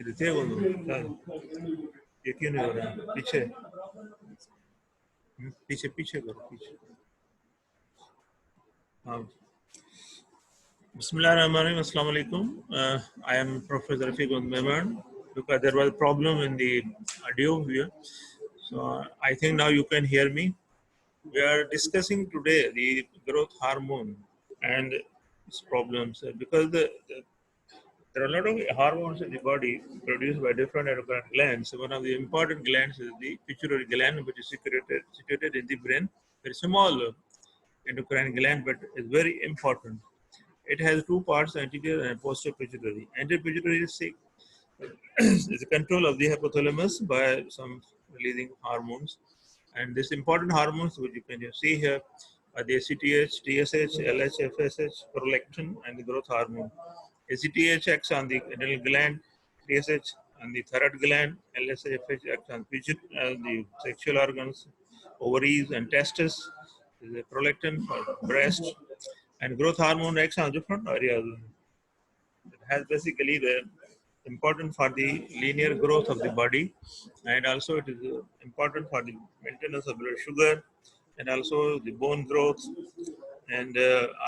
ಇದು ತೇಗೊಂದು यकीन हो रहा है पीछे पीछे पीछे करो पीछे हाँ Bismillahirrahmanirrahim. Assalamu alaikum. I am Prof Dr Rafique Memon. Because there was a problem in the audio here, so I think now you can hear me. We are discussing today the growth hormone and its problems because there are a lot of hormones in the body produced by different endocrine glands. So one of the important glands is the pituitary gland, which is situated in the brain. Very small endocrine gland, but it's very important. It has two parts, anterior and posterior pituitary. Anterior pituitary is the control of the hypothalamus by some releasing hormones. And these important hormones, which you can see here, are the ACTH, TSH, LH, FSH, prolactin, and the growth hormone. ACTH acts on the adrenal gland, TSH on the thyroid gland, LH, FSH acts on the sexual organs, ovaries, and testes. The prolactin for breast, and growth hormone acts on different areas. It has basically the important for the linear growth of the body, and also it is important for the maintenance of blood sugar, and also the bone growth, and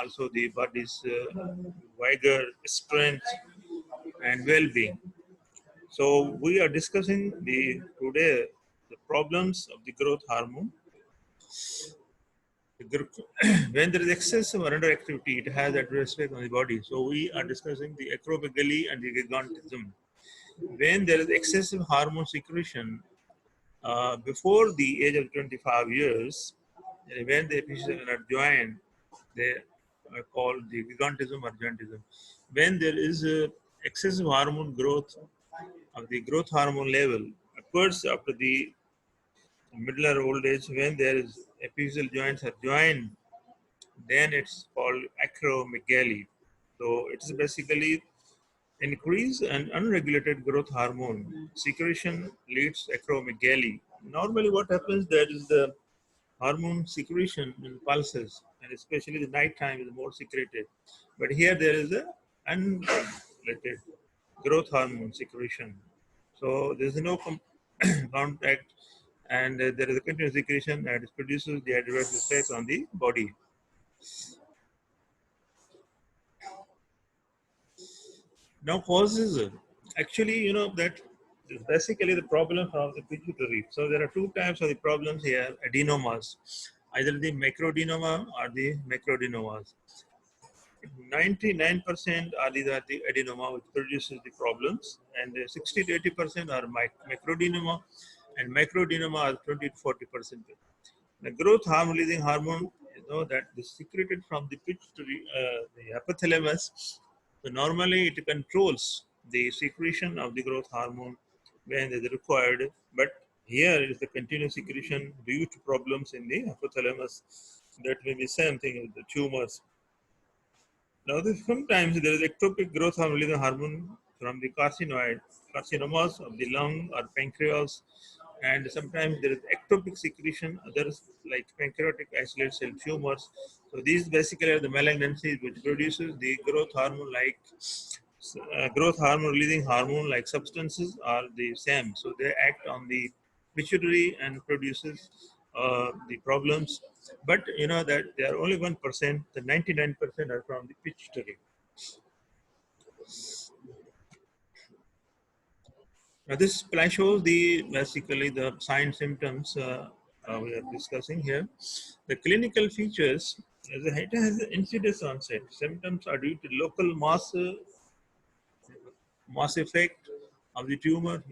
also the body's vigor, strength, and well-being. So we are discussing today the problems of the growth hormone. When there is excessive or underactivity, it has adverse effect on the body. So we are discussing the acromegaly and the gigantism. When there is excessive hormone secretion before the age of 25 years, when the epiphyses are joined, they are called the gigantism or gigantism. When there is excessive hormone growth of the growth hormone level occurs after the middle or old age, when there is epiphyseal joints are joined, then it's called acromegaly. So it's basically increase and unregulated growth hormone secretion leads to acromegaly. Normally what happens, there is the hormone secretion in pulses, and especially the night time is more secreted. But here there is a unregulated growth hormone secretion. So there is no contact, and there is a continuous secretion that produces the adverse effects on the body. Now causes, actually, that is basically the problem from the pituitary. So there are two types of the problems here, adenomas, either the macroadenoma or the macroadenomas. 99% are the adenoma, which produces the problems, and 60 to 80% are macroadenoma, and macroadenoma are 20 to 40%. The growth hormone releasing hormone, that is secreted from the pituitary, the hypothalamus. So normally it controls the secretion of the growth hormone when it is required, but here is the continuous secretion due to problems in the hypothalamus. That may be same thing with the tumors. Now, sometimes there is ectopic growth hormone releasing hormone from the carcinomas of the lung or pancreas, and sometimes there is ectopic secretion, others like pancreatic isolated cell tumors. So these basically are the malignancies which produces the growth hormone releasing hormone like substances are the same. So they act on the pituitary and produces the problems. But that they are only 1%, the 99% are from the pituitary. Now this slide shows basically the sign symptoms we are discussing here. The clinical features, it has incidence onset. Symptoms are due to local mass effect of the tumor.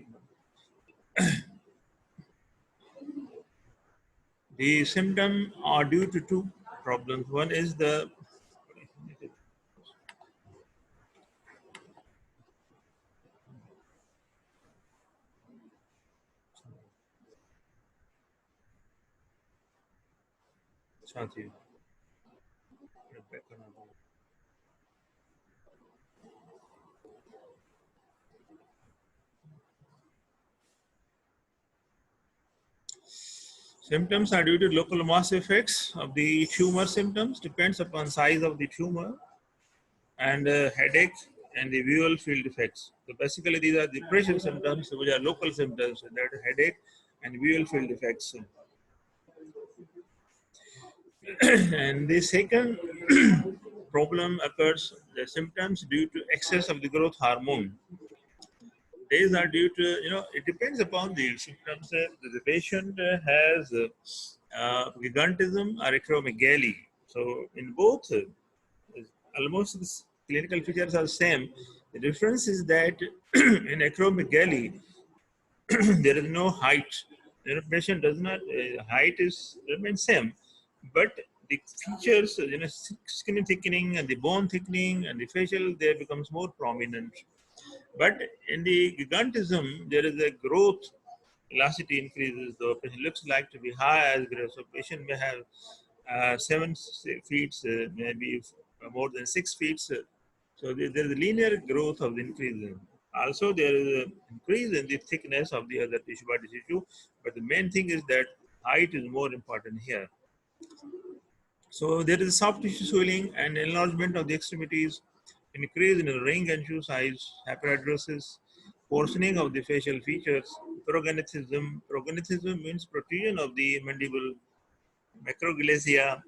The symptoms are due to two problems. One is the Symptoms are due to local mass effects of the tumor. Symptoms depends upon size of the tumor and headache and the visual field effects. So basically these are the pressure symptoms which are local symptoms, that is headache and visual field effects. And the second problem occurs, the symptoms due to excess of the growth hormone. These are due to, it depends upon the symptoms. The patient has gigantism or acromegaly. So in both, almost the clinical features are same. The difference is that in acromegaly, there is no height. The patient does not, height is remains same, but the features, skin thickening and the bone thickening and the facial, there becomes more prominent. But in the gigantism, there is a growth velocity increases. The patient looks like to be high as growth. So patient may have 7 feet, maybe more than 6 feet. So there is a linear growth of the increase. Also, there is an increase in the thickness of the other tissue, body tissue. But the main thing is that height is more important here. So there is soft tissue swelling and enlargement of the extremities, increase in the ring and shoe size, hyperhidrosis, portioning of the facial features, prognathism. Prognathism means protrusion of the mandible, macroglacia,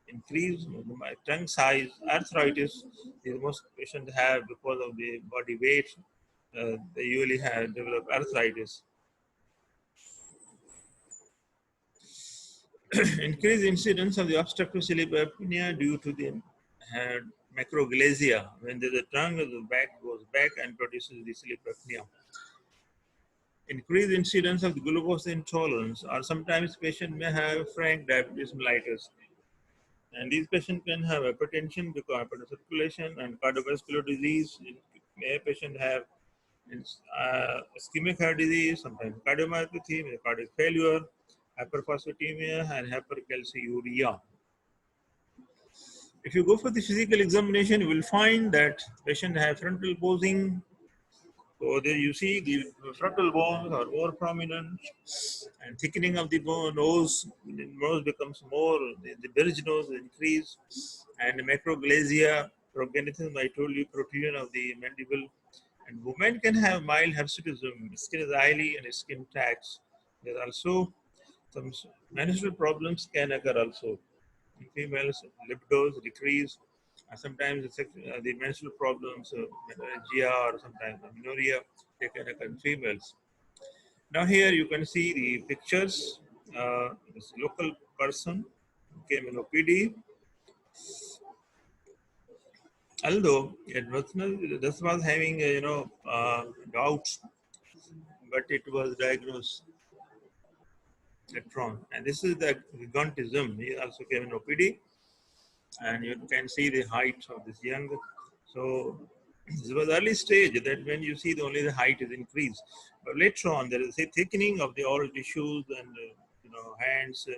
increase tongue size, arthritis. These most patients have because of the body weight. They usually have developed arthritis. Increased incidence of the obstructive sleep apnea due to the macroglacia, when the tongue of the back goes back and produces the sleep apnea. Increased incidence of the glucose intolerance, or sometimes patient may have frank diabetes mellitus. And these patients can have hypertension because of circulation and cardiovascular disease. May patient have ischemic heart disease, sometimes cardiomyopathy, cardiac failure, hyperphosphatemia, and hypercalciuria. If you go for the physical examination, you will find that patient have frontal posing. So there you see the frontal bones are more prominent, and thickening of the bone, the nose becomes more, the bridge nose increase, and macroglacia, prognathism, I told you, protrusion of the mandible. And women can have mild hirsutism, skin is oily and skin tags. There are also some menstrual problems can occur also. In females, libidos decrease. Sometimes the menstrual problems, menorrhagia or sometimes amenorrhea, they can occur in females. Now here you can see the pictures. This local person came in OPD. Although this was having doubts, but it was diagnosed later on. And this is the gigantism. He also came in OPD, and you can see the height of this young. So this was early stage that when you see only the height is increased, but later on there is a thickening of the oral tissues and hands.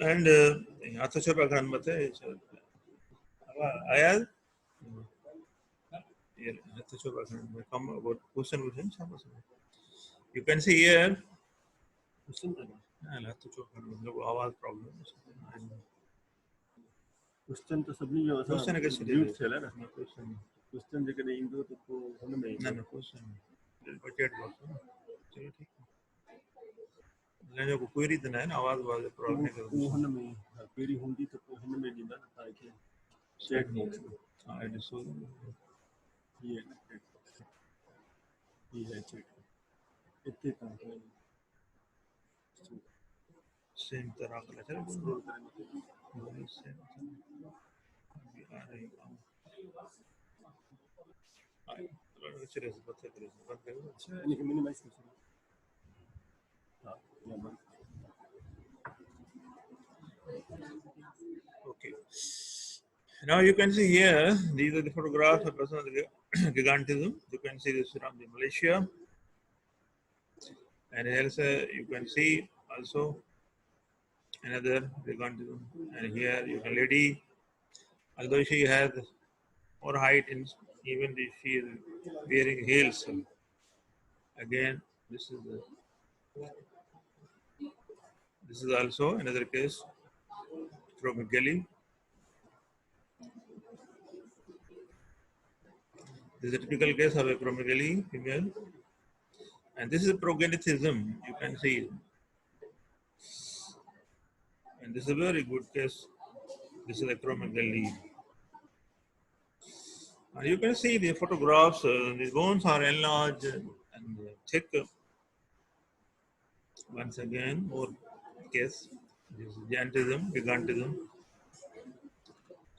And you can see here. Question तो सभी जो question कैसे mute थियल है ना question question जेकॾहिं ईंदो त पोइ हुन में ना ना क्वेश्चन बजट बॉक्स चलो ठीक है लेकिन कोई रीत ना है ना आवाज वाले प्रॉब्लम है पोइ हुन में पहिरीं हूंदी त पोइ हुन में ॾींदा न तव्हांखे चैट बॉक्स में हां ॾिसो ये है चैट इतने तव्हांखे सेम तरह का चलो स्क्रॉल करें इनखे मिनिमाइज कर छॾियो हा या बंदि Okay. Now you can see here, these are the photographs of person with gigantism. You can see this from the Malaysia. And also you can see also another gigantism. And here you can lady, although she has more height, in, even if she is wearing heels. Again, this is also another case, acromegaly. This is a typical case of acromegaly female, and this is progenetism. You can see, and this is a very good case. This is acromegaly. And you can see the photographs. The bones are enlarged and thick. Once again, more case. This is gigantism,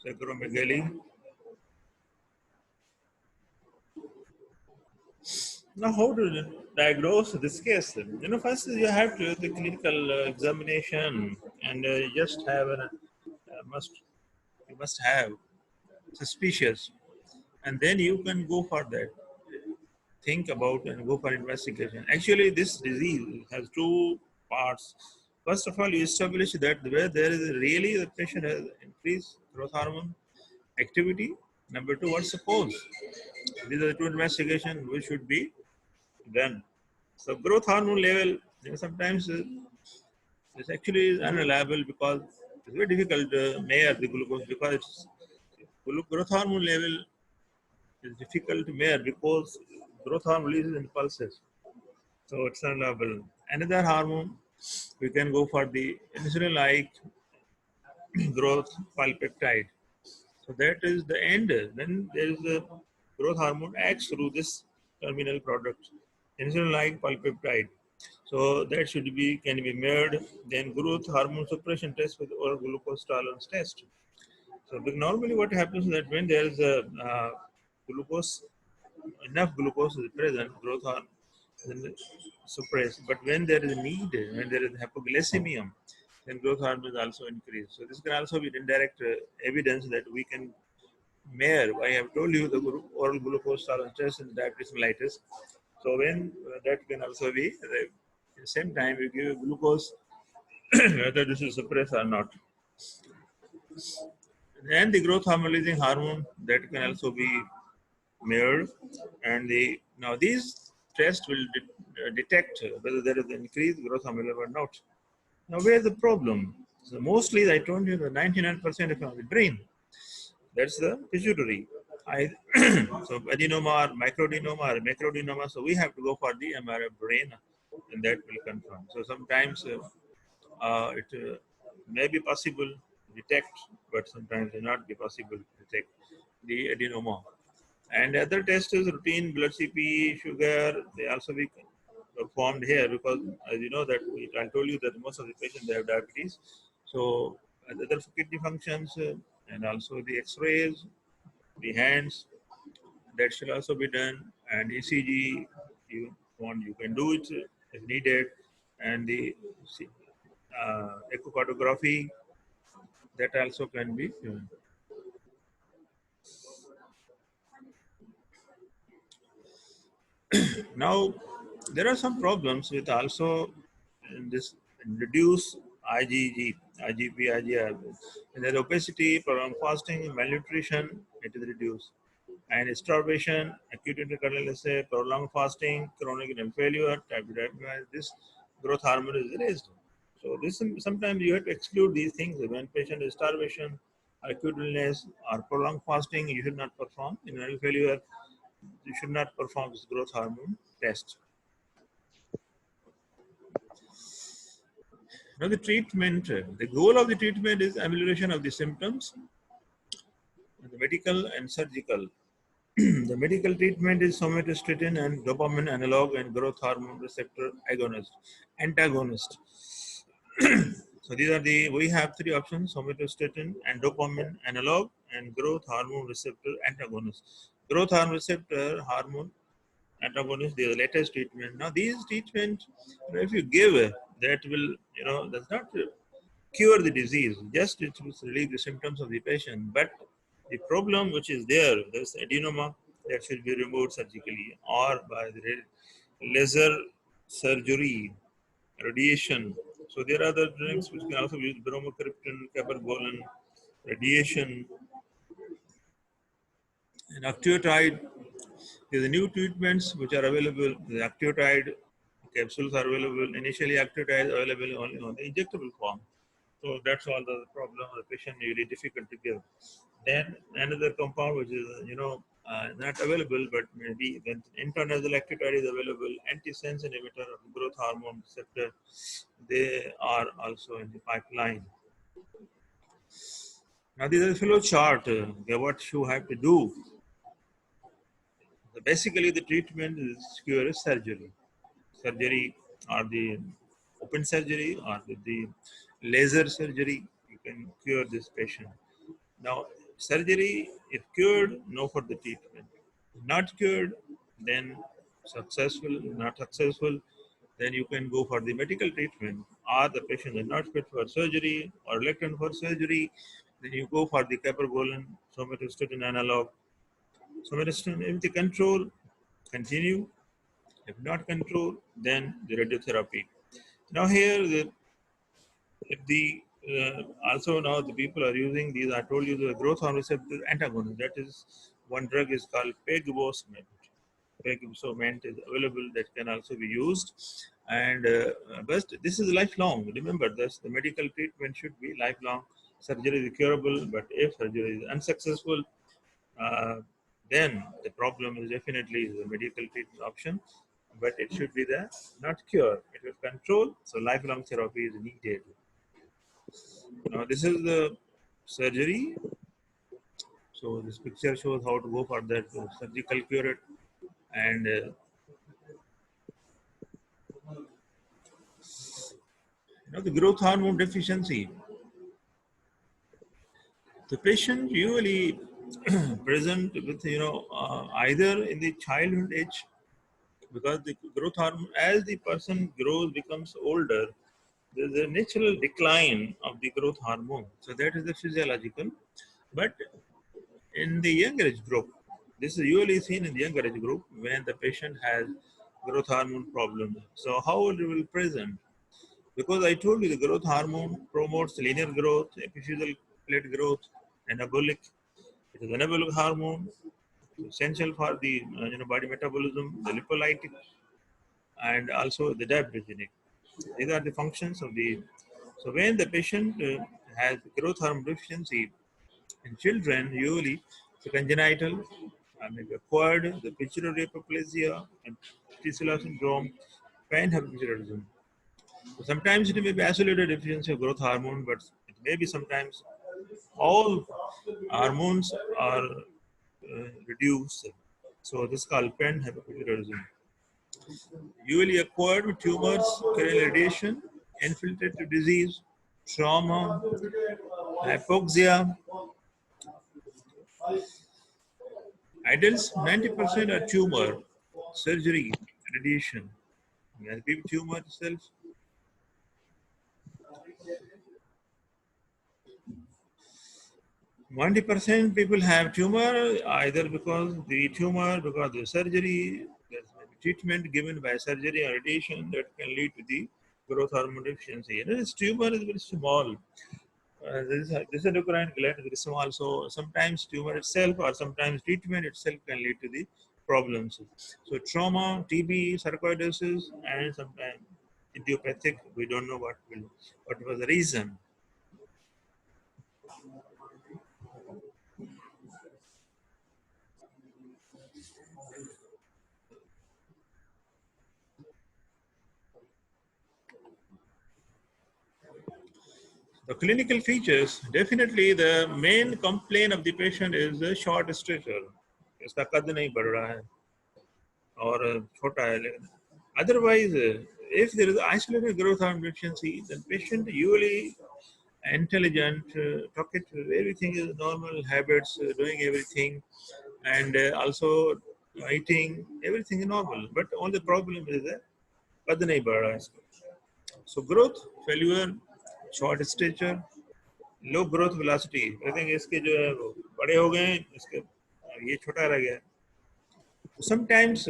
acromegaly. Now, how to diagnose this case? First you have to the clinical examination, and you just have must you must have suspicious, and then you can go for that. Think about and go for investigation. Actually, this disease has two parts. First of all, you establish that where there is really the patient has increased growth hormone activity. Number two, what's the cause? These are the two investigations which should be done. So growth hormone level, sometimes it's actually unreliable because it's very difficult to measure the glucose because growth hormone level is difficult to measure because growth hormone releases in pulses. So it's unreliable. Another hormone, we can go for the insulin-like growth polypeptide. So that is the end. Then there is the growth hormone acts through this terminal product, insulin-like polypeptide. So that should be can be made. Then growth hormone suppression test with oral glucose tolerance test. So normally what happens is that when there is a glucose, enough glucose is present, growth hormone then suppressed. But when there is a need, when there is hypoglycemia, then growth hormone is also increased. So this can also be indirect evidence that we can measure. I have told you the oral glucose tolerance test in diabetes mellitus. So when that can also be at the same time you give glucose whether this is suppressed or not. And the growth hormone releasing hormone that can also be measured, and now these tests will detect whether there is increased growth hormone level or not. Now where's the problem? So mostly I told you the 99% is on the brain. That's the pituitary. So adenoma or microadenoma or macroadenoma. So we have to go for the MRI brain, and that will confirm. So sometimes it may be possible to detect, but sometimes it may not be possible to detect the adenoma. And other tests is routine blood CP, sugar. They also be performed here because, as you know, that I told you that most of the patients they have diabetes. So other kidney functions and also the X-rays, the hands, that should also be done. And ECG, you can do it if needed, and the echocardiography that also can be done. Now, there are some problems with also in this reduce IgG, IGP, IgR. And there's obesity, prolonged fasting, malnutrition, it is reduced. And starvation, acute intercurrent, let's say, prolonged fasting, chronic renal failure, type 2 diabetes, this growth hormone is raised. So this sometimes you have to exclude these things. When patient is starvation, acute illness, or prolonged fasting, you should not perform. In renal failure, you should not perform this growth hormone test. Now the treatment, the goal of the treatment is amelioration of the symptoms, the medical and surgical. The medical treatment is somatostatin and dopamine analog and growth hormone receptor antagonist. So these are we have three options: somatostatin and dopamine analog and growth hormone receptor antagonist. Growth hormone receptor hormone antagonist, the latest treatment. Now these treatment, if you give that will, does not cure the disease, just it will relieve the symptoms of the patient. But the problem which is there's adenoma that should be removed surgically or by the laser surgery, radiation. So there are other drugs which can also be used: bromocriptine, cabergoline, radiation, And octreotide is the new treatments which are available. The octreotide capsules are available. Initially, octreotide is available only on the injectable form. So that's all the problem of the patient, really difficult to give. Then another compound which is, not available, but maybe when intranasal octreotide is available, antisense inhibitor of growth hormone receptor, they are also in the pipeline. Now, this is a flow chart. What you have to do. So basically, the treatment is cure is surgery. Surgery or the open surgery or with the laser surgery, you can cure this patient. Now, surgery, if cured, no further treatment. Not cured, then successful, not successful, then you can go for the medical treatment. Or the patient is not fit for surgery or reluctant for surgery, then you go for the cabergoline, somatostatin analog. Somatostatin, if the control, continue. If not control, then the radiotherapy. Now here, if the also now the people are using these. I told you the growth hormone receptor antagonist. That is one drug is called pegibosment. Pegibosment is available that can also be used, and but this is lifelong. Remember, this the medical treatment should be lifelong. Surgery is curable, but if surgery is unsuccessful, uh, then the problem is definitely the medical treatment option, but it should be the not cure. It will control. So lifelong therapy is needed. Now this is the surgery. So this picture shows how to go for that surgical cure, and the growth hormone deficiency. The patient usually present with either in the childhood age, because the growth hormone, as the person grows, becomes older, there's a natural decline of the growth hormone. So that is the physiological. But in the younger age group, this is usually seen in the younger age group when the patient has growth hormone problem. So how it will present? Because I told you the growth hormone promotes linear growth, epiphyseal plate growth, anabolic. It is anabolic hormone, essential for the body metabolism, the lipolytic, and also the diabetogenic. These are the functions of the. So when the patient has growth hormone deficiency in children, usually it's congenital, maybe acquired, the pituitary hyperplasia, and testicular syndrome, panhypothyroidism. So sometimes it may be isolated deficiency of growth hormone, but it may be sometimes all hormones are reduced. So this is called panhypothyroidism. Usually acquired with tumors, coronary radiation, infiltrative disease, trauma, hypoxia. Adults, 90% are tumor, surgery, radiation. And people tumor itself. 90% people have tumor either because the tumor, because the surgery, there's treatment given by surgery or radiation that can lead to the growth hormone deficiency. And this tumor is very small. This endocrine gland is very small, so sometimes tumor itself or sometimes treatment itself can lead to the problems. So trauma, TB, sarcoidosis, and sometimes idiopathic. We don't know what was the reason. The clinical features, definitely the main complaint of the patient is the short stature. इसका कद नहीं बढ़ रहा है और छोटा है. Otherwise, if there is isolated growth hormone deficiency, then patient usually intelligent, talkative, everything is normal habits, doing everything, and also eating, everything is normal. But only problem is that कद नहीं बढ़ रहा है इसका. So growth failure, short stature, low growth velocity. I think इसके जो है वो बड़े हो गए हैं, इसके ये छोटा रह गया. Sometimes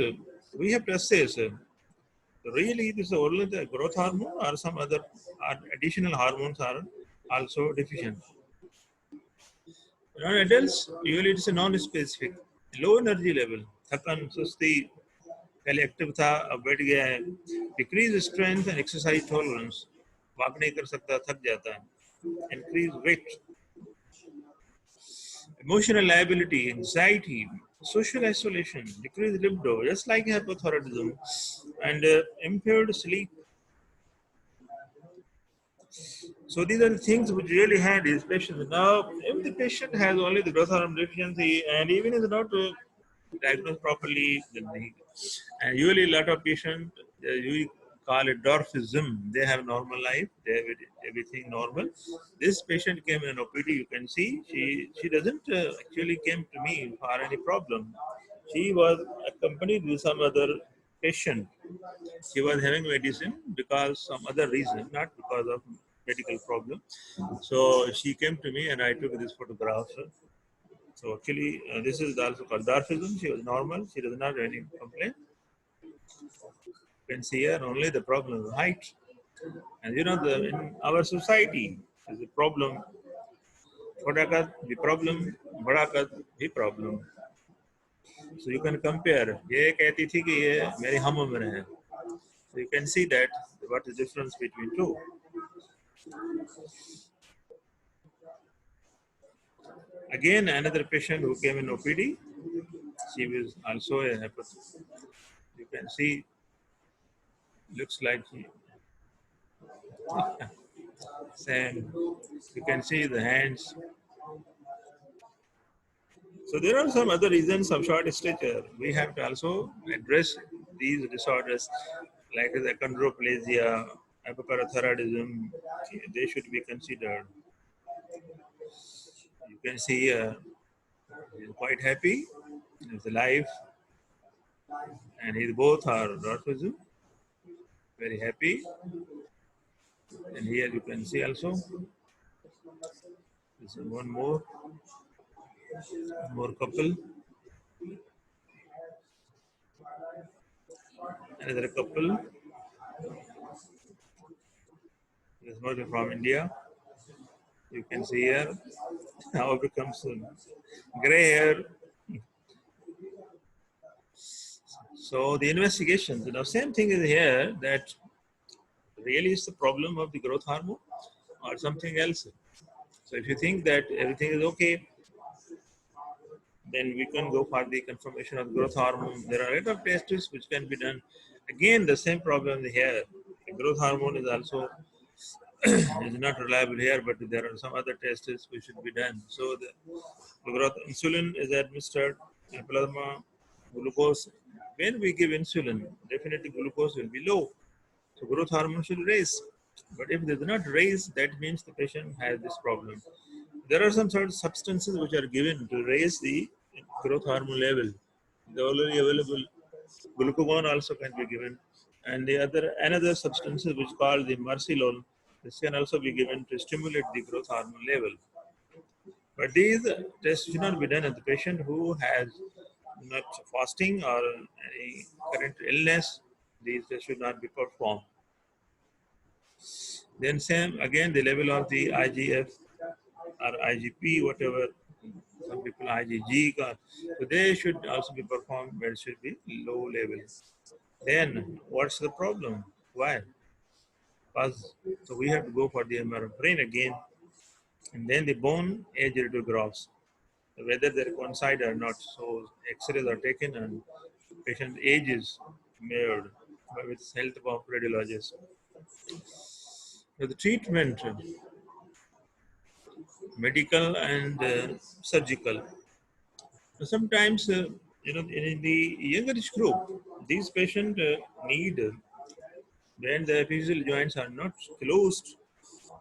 we have to assess really this is only the growth hormone or some other additional hormones are also deficient. In adults, usually it's a non-specific. Low energy level, थकन, सुस्ती, पहले एक्टिव था अब बैठ गया है, decrease strength and exercise tolerance, walk नहीं कर सकता, थक जाता है, increase weight, emotional liability, anxiety, social isolation, decreased libido, just like hypothyroidism, and impaired sleep. So these are the things which really had these patients. Now, if the patient has only the growth hormone deficiency and even is not diagnosed properly, then and usually a lot of patients, you call it dwarfism. They have normal life, they have everything normal. This patient came in OPD, you can see, she doesn't actually came to me for any problem. She was accompanied with some other patient. She was having medicine because some other reason, not because of medical problem. So she came to me and I took this photograph. So actually, this is also called dwarfism. She was normal. She does not have any complaint. You can see here only the problem is height. And you know, in our society, is a problem. छोटा कद the problem, बड़ा कद भी problem. So you can compare. ये कहती थी कि ये मेरी हम उम्र है. So you can see that what is the difference between two. Again, another patient who came in OPD, she was also a hepatitis. You can see, looks like she, same. You can see the hands. So there are some other reasons of short stature. We have to also address these disorders like the achondroplasia, hypoparathyroidism. They should be considered. You can see he's quite happy. He's alive, and he's both are dwarfism. Very happy. And here you can see also this is one more couple, another couple. This one from India. You can see here how it becomes gray hair. So the investigations, you know, same thing is here, that really is the problem of the growth hormone or something else. So if you think that everything is okay, then we can go for the confirmation of growth hormone. There are a lot of tests which can be done. Again, the same problem here. The growth hormone is also is not reliable here, but there are some other tests which should be done. So the growth insulin is administered, and plasma glucose. When we give insulin, definitely glucose will be low. So growth hormone should raise. But if it does not raise, that means the patient has this problem. There are some sort of substances which are given to raise the growth hormone level. They're already available. Glucagon also can be given. And the other another substances which called the mercilol, this can also be given to stimulate the growth hormone level. But these tests should not be done in the patient who has not fasting or any current illness. These tests should not be performed. Then same again the level of the IGF or IGP, whatever, some people IgG, so they should also be performed, but it should be low level. Then what's the problem? Why? Because so we have to go for the MR of brain again, and then the bone age radiographs, whether they coincide or not. So X-rays are taken and patient age is measured with help of radiologist. So the treatment, medical and surgical. Sometimes, in the younger age group, these patients need, when the epiphyseal joints are not closed,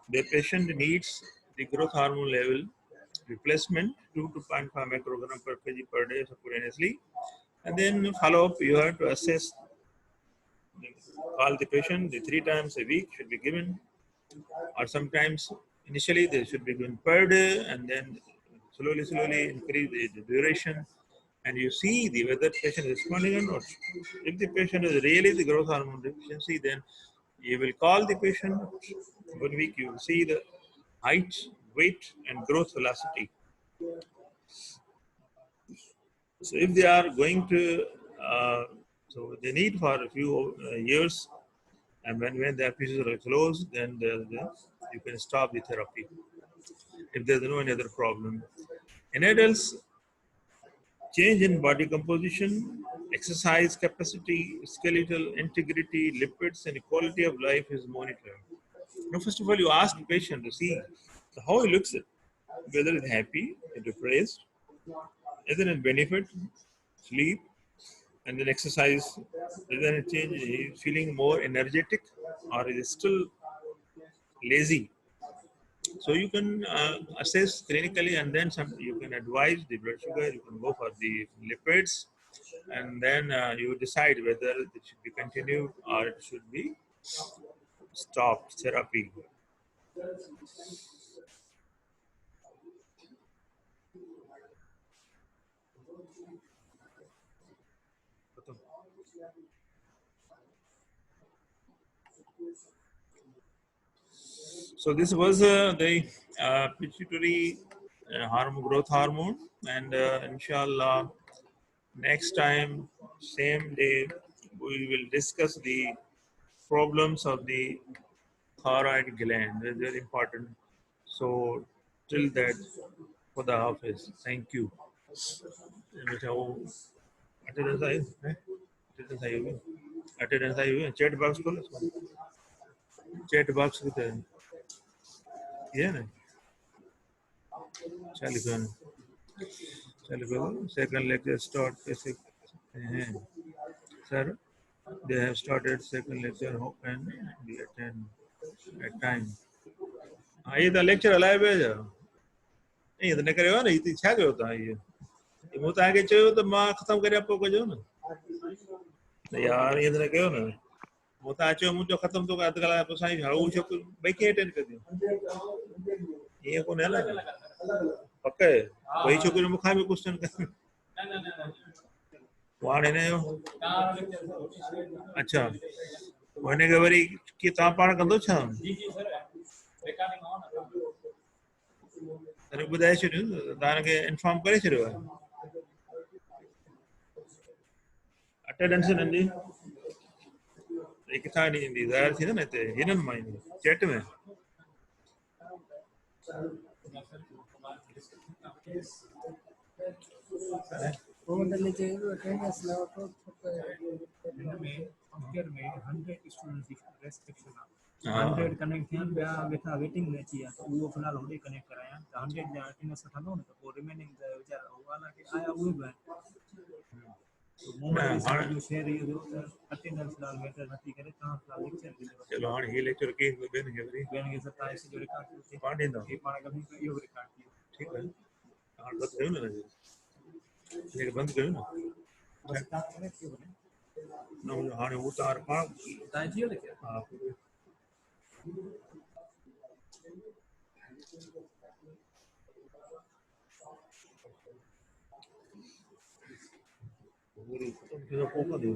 the patient needs the growth hormone level replacement 2 to 0.5 microgram per kg per day subcutaneously. And then follow up, you have to assess, call the patient, the 3 times a week should be given, or sometimes initially they should be given per day and then slowly increase the duration, and you see the whether the patient is responding or not. If the patient is really the growth hormone deficiency, then you will call the patient 1 week, you will see the height, weight and growth velocity. So if they are going to, so they need for a few years, and when the episodes are closed, then you can stop the therapy if there's no any other problem. In adults, change in body composition, exercise capacity, skeletal integrity, lipids, and quality of life is monitored. Now, first of all, you ask the patient to see how he looks, whether he's happy, depressed, is there a benefit, sleep, and then exercise. Is there a change? Is feeling more energetic, or is still lazy? So you can assess clinically, and then you can advise the blood sugar. You can go for the lipids, and then you decide whether it should be continued or it should be stopped therapy. So this was the pituitary hormone, growth hormone, and inshallah next time, same day, we will discuss the problems of the thyroid gland. That's very important. So till that, for the office. Thank you. Attendance आई है? Attendance आई होगी? Attendance आई हुई है? Chat box खोलो इसको. Chat box किधर है? ये है ना? चल कौन? चल कौन? Second lecture start कैसे हैं? Sir, they have started second lecture. How can we attend at time? हाँ ये तो lecture alive है जो. नहीं तो नहीं करेगा ना ये तो छा गया होता है ये. ये मुझे आगे चाहिए तो माँ खत्म करे आपको को जो ना. यार ये तो नहीं कहो ना. मुझे आगे मुझे खत्म तो कर दिया आपको साइंस हाउ उसे भाई क्या अटेंड कर दिया. ये कौन है ना? पक्का है. वही छोकरी मुखा में क्वेश्चन कर. वहाँ नहीं हो. अच्छा. वने के बारे की ताप पार कर दो छा. अरे बुधाए छुट्टी दान के इन्फॉर्म करे छुट्टी है. अटेंडेंस नंदी. एक था नहीं दी ज़ाहिर थी ना ते हिनन माइंड चैट में. Commonly, attendance level में कंपेयर में 100 स्टूडेंट रेस्ट्रिक्शन हाँ. 100 कनेक्ट थियन ॿिया वेठा वेटिंग में अची विया त उहो फ़िलहाल होॾे कनेक्ट कराया त 100 जा अटेंडेंस वठंदो न त पोइ रिमेनिंग वीचारा वाला के आया उहे बि आहिनि मोमेंट हिसाब जो शेयर इहो थियो त अटेंडेंस फ़िलहाल मैटर नथी करे तव्हां फ़िलहाल लेक्चर ॾींदव चलो हाणे हे लेक्चर के ॿियनि खे वरी ॿियनि खे 27 जो रिकॉर्ड थियो थिए पाण ॾींदव. हे पाण कभी इहो बि रिकॉर्ड थियो ठीकु आहे. हाणे बंदि कयो न हिनखे बंदि कयो न. बसि तव्हां कनेक्ट कयो वञे न हाणे हू त हाणे पाण तव्हां अची वियो लेक्चर हा. पूरी खत्म थी पोइ कंदो.